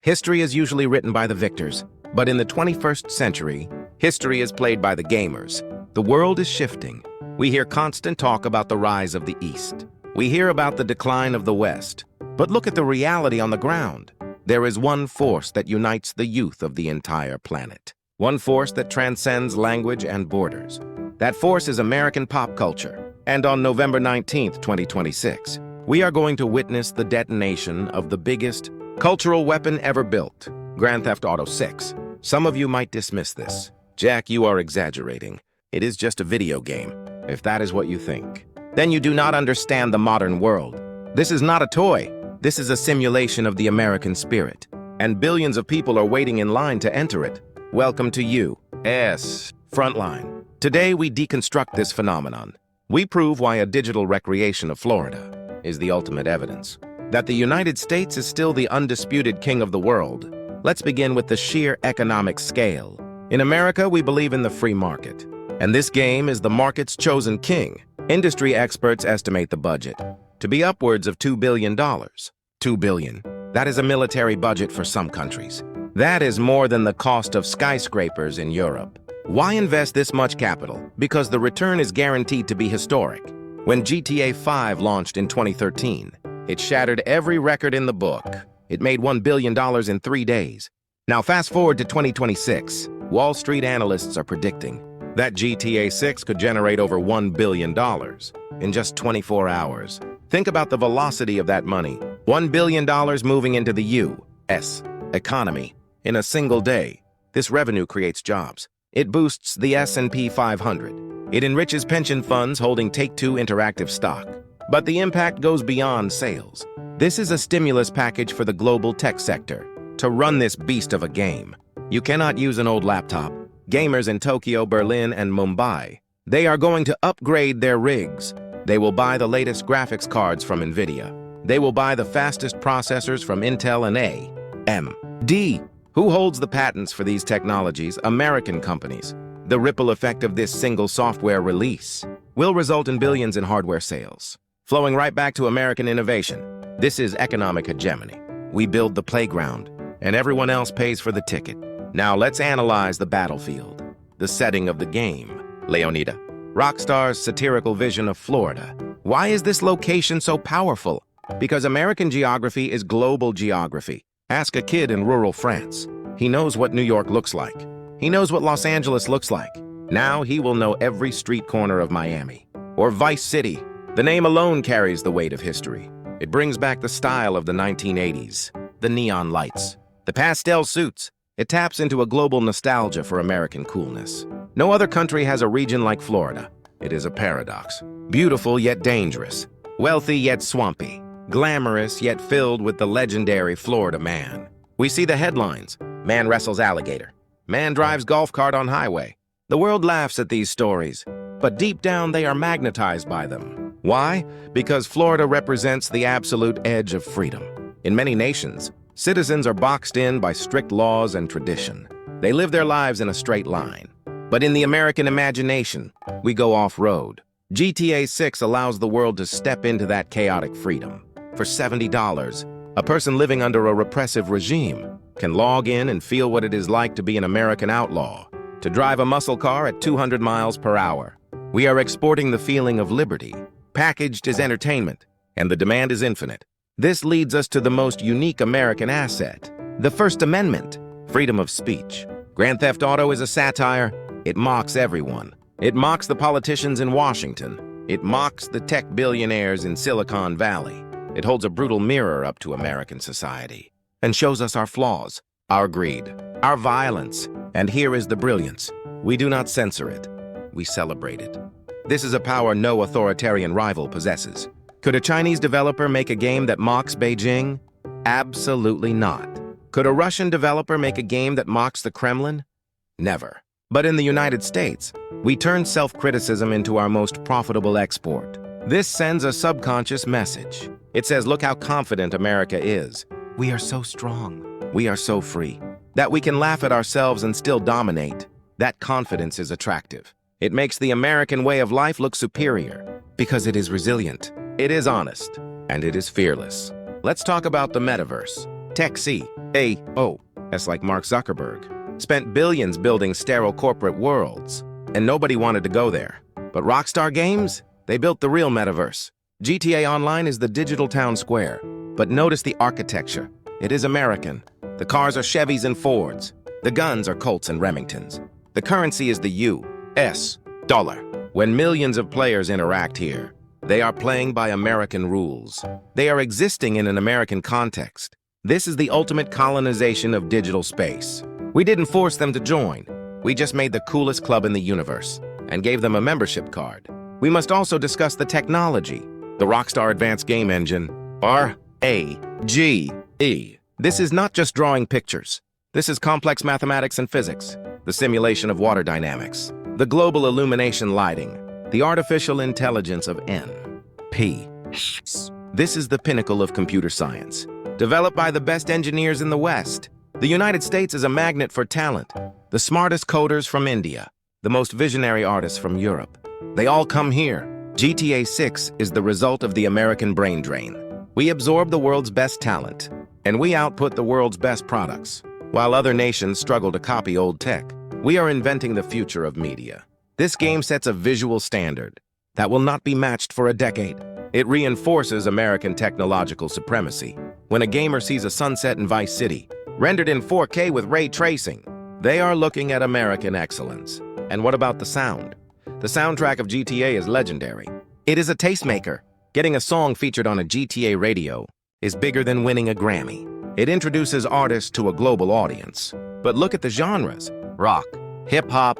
History is usually written by the victors, but in the 21st century, history is played by the gamers. The world is shifting. We hear constant talk about the rise of the East. We hear about the decline of the West. But look at the reality on the ground. There is one force that unites the youth of the entire planet. One force that transcends language and borders. That force is American pop culture. And on November 19th, 2026, we are going to witness the detonation of the biggest cultural weapon ever built, Grand Theft Auto 6. Some of you might dismiss this. Jack, you are exaggerating. It is just a video game. If that is what you think, then you do not understand the modern world. This is not a toy. This is a simulation of the American spirit. And billions of people are waiting in line to enter it. Welcome to U.S. Frontline. Today we deconstruct this phenomenon. We prove why a digital recreation of Florida is the ultimate evidence that the United States is still the undisputed king of the world. Let's begin with the sheer economic scale. In America, we believe in the free market. And this game is the market's chosen king. Industry experts estimate the budget to be upwards of $2 billion. $2 billion. That is a military budget for some countries. That is more than the cost of skyscrapers in Europe. Why invest this much capital? Because the return is guaranteed to be historic. When GTA 5 launched in 2013, it shattered every record in the book. It made $1 billion in 3 days. Now fast forward to 2026. Wall Street analysts are predicting that GTA 6 could generate over $1 billion in just 24 hours. Think about the velocity of that money. $1 billion moving into the U.S. economy in a single day. This revenue creates jobs. It boosts the S&P 500. It enriches pension funds holding Take-Two Interactive stock. But the impact goes beyond sales. This is a stimulus package for the global tech sector. To run this beast of a game, you cannot use an old laptop. Gamers in Tokyo, Berlin, and Mumbai, they are going to upgrade their rigs. They will buy the latest graphics cards from NVIDIA. They will buy the fastest processors from Intel and AMD. Who holds the patents for these technologies? American companies. The ripple effect of this single software release will result in billions in hardware sales, flowing right back to American innovation. This is economic hegemony. We build the playground, and everyone else pays for the ticket. Now let's analyze the battlefield, the setting of the game. Leonida, Rockstar's satirical vision of Florida. Why is this location so powerful? Because American geography is global geography. Ask a kid in rural France. He knows what New York looks like. He knows what Los Angeles looks like. Now he will know every street corner of Miami or Vice City. The name alone carries the weight of history. It brings back the style of the 1980s, the neon lights, the pastel suits. It taps into a global nostalgia for American coolness. No other country has a region like Florida. It is a paradox. Beautiful yet dangerous. Wealthy yet swampy. Glamorous yet filled with the legendary Florida man. We see the headlines. Man wrestles alligator. Man drives golf cart on highway. The world laughs at these stories, but deep down they are magnetized by them. Why? Because Florida represents the absolute edge of freedom. In many nations, citizens are boxed in by strict laws and tradition. They live their lives in a straight line. But in the American imagination, we go off-road. GTA 6 allows the world to step into that chaotic freedom. For $70, a person living under a repressive regime can log in and feel what it is like to be an American outlaw, to drive a muscle car at 200 miles per hour. We are exporting the feeling of liberty, packaged as entertainment, and the demand is infinite. This leads us to the most unique American asset, the First Amendment, freedom of speech. Grand Theft Auto is a satire. It mocks everyone. It mocks the politicians in Washington. It mocks the tech billionaires in Silicon Valley. It holds a brutal mirror up to American society and shows us our flaws, our greed, our violence. And here is the brilliance. We do not censor it. We celebrate it. This is a power no authoritarian rival possesses. Could a Chinese developer make a game that mocks Beijing? Absolutely not. Could a Russian developer make a game that mocks the Kremlin? Never. But in the United States, we turn self-criticism into our most profitable export. This sends a subconscious message. It says, look how confident America is. We are so strong. We are so free. That we can laugh at ourselves and still dominate. That confidence is attractive. It makes the American way of life look superior because it is resilient, it is honest, and it is fearless. Let's talk about the metaverse. Tech C, A-O, that's like Mark Zuckerberg, spent billions building sterile corporate worlds, and nobody wanted to go there. But Rockstar Games, they built the real metaverse. GTA Online is the digital town square, but notice the architecture. It is American. The cars are Chevys and Fords. The guns are Colts and Remingtons. The currency is the U.S. dollar. When millions of players interact here, they are playing by American rules. They are existing in an American context. This is the ultimate colonization of digital space. We didn't force them to join. We just made the coolest club in the universe and gave them a membership card. We must also discuss the technology. The Rockstar Advanced Game Engine, R-A-G-E. This is not just drawing pictures. This is complex mathematics and physics, the simulation of water dynamics, the global illumination lighting, the artificial intelligence of N-P. This is the pinnacle of computer science, developed by the best engineers in the West. The United States is a magnet for talent, the smartest coders from India, the most visionary artists from Europe. They all come here. GTA 6 is the result of the American brain drain. We absorb the world's best talent, and we output the world's best products. While other nations struggle to copy old tech, we are inventing the future of media. This game sets a visual standard that will not be matched for a decade. It reinforces American technological supremacy. When a gamer sees a sunset in Vice City, rendered in 4K with ray tracing, they are looking at American excellence. And what about the sound? The soundtrack of GTA is legendary. It is a tastemaker. Getting a song featured on a GTA radio is bigger than winning a Grammy. It introduces artists to a global audience. But look at the genres: rock, hip-hop,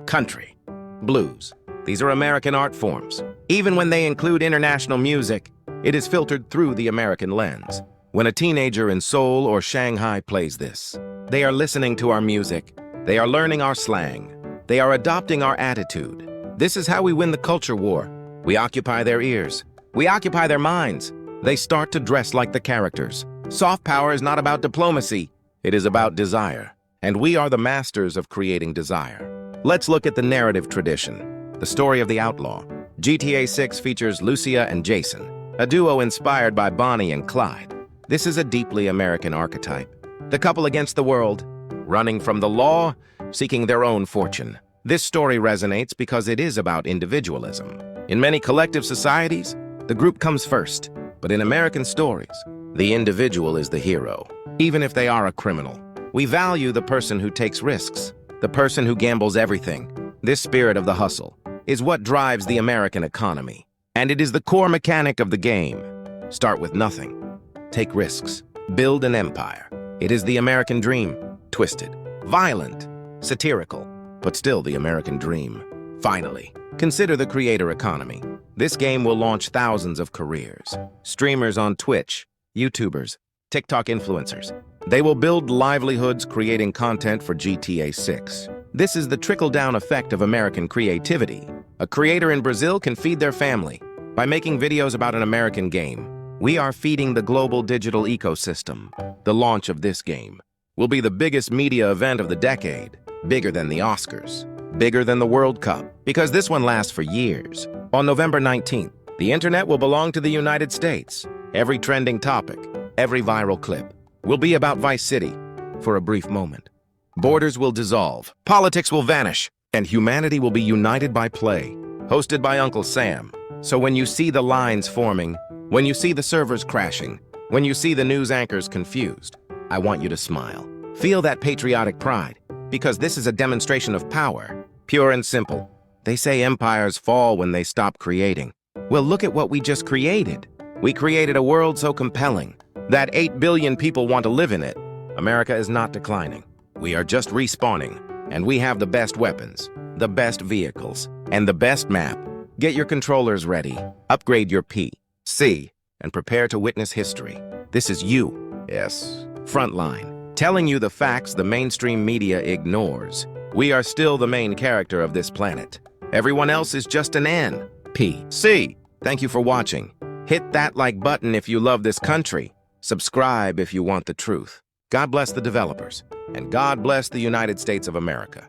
country, blues. These are American art forms. Even when they include international music, it is filtered through the American lens. When a teenager in Seoul or Shanghai plays this, they are listening to our music. They are learning our slang. They are adopting our attitude. This is how we win the culture war. We occupy their ears. We occupy their minds. They start to dress like the characters. Soft power is not about diplomacy. It is about desire. And we are the masters of creating desire. Let's look at the narrative tradition, the story of the outlaw. GTA 6 features Lucia and Jason, a duo inspired by Bonnie and Clyde. This is a deeply American archetype. The couple against the world, running from the law, seeking their own fortune. This story resonates because it is about individualism. In many collective societies, the group comes first. But in American stories, the individual is the hero, even if they are a criminal. We value the person who takes risks, the person who gambles everything. This spirit of the hustle is what drives the American economy. And it is the core mechanic of the game. Start with nothing. Take risks. Build an empire. It is the American dream. Twisted, violent, satirical, but still the American dream. Finally, consider the creator economy. This game will launch thousands of careers. Streamers on Twitch, YouTubers, TikTok influencers. They will build livelihoods creating content for GTA 6. This is the trickle-down effect of American creativity. A creator in Brazil can feed their family by making videos about an American game. We are feeding the global digital ecosystem. The launch of this game will be the biggest media event of the decade, bigger than the Oscars, bigger than the World Cup, because this one lasts for years. On November 19th, the internet will belong to the United States. Every trending topic, every viral clip will be about Vice City for a brief moment. Borders will dissolve, politics will vanish, and humanity will be united by play. Hosted by Uncle Sam. So when you see the lines forming, when you see the servers crashing, when you see the news anchors confused, I want you to smile. Feel that patriotic pride, because this is a demonstration of power, pure and simple. They say empires fall when they stop creating. Well, look at what we just created. We created a world so compelling that 8 billion people want to live in it. America is not declining. We are just respawning, and we have the best weapons, the best vehicles, and the best map. Get your controllers ready, upgrade your PC, and prepare to witness history. This is U.S. Frontline, telling you the facts the mainstream media ignores. We are still the main character of this planet. Everyone else is just an NPC. Thank you for watching. Hit that like button if you love this country. Subscribe if you want the truth. God bless the developers, and God bless the United States of America.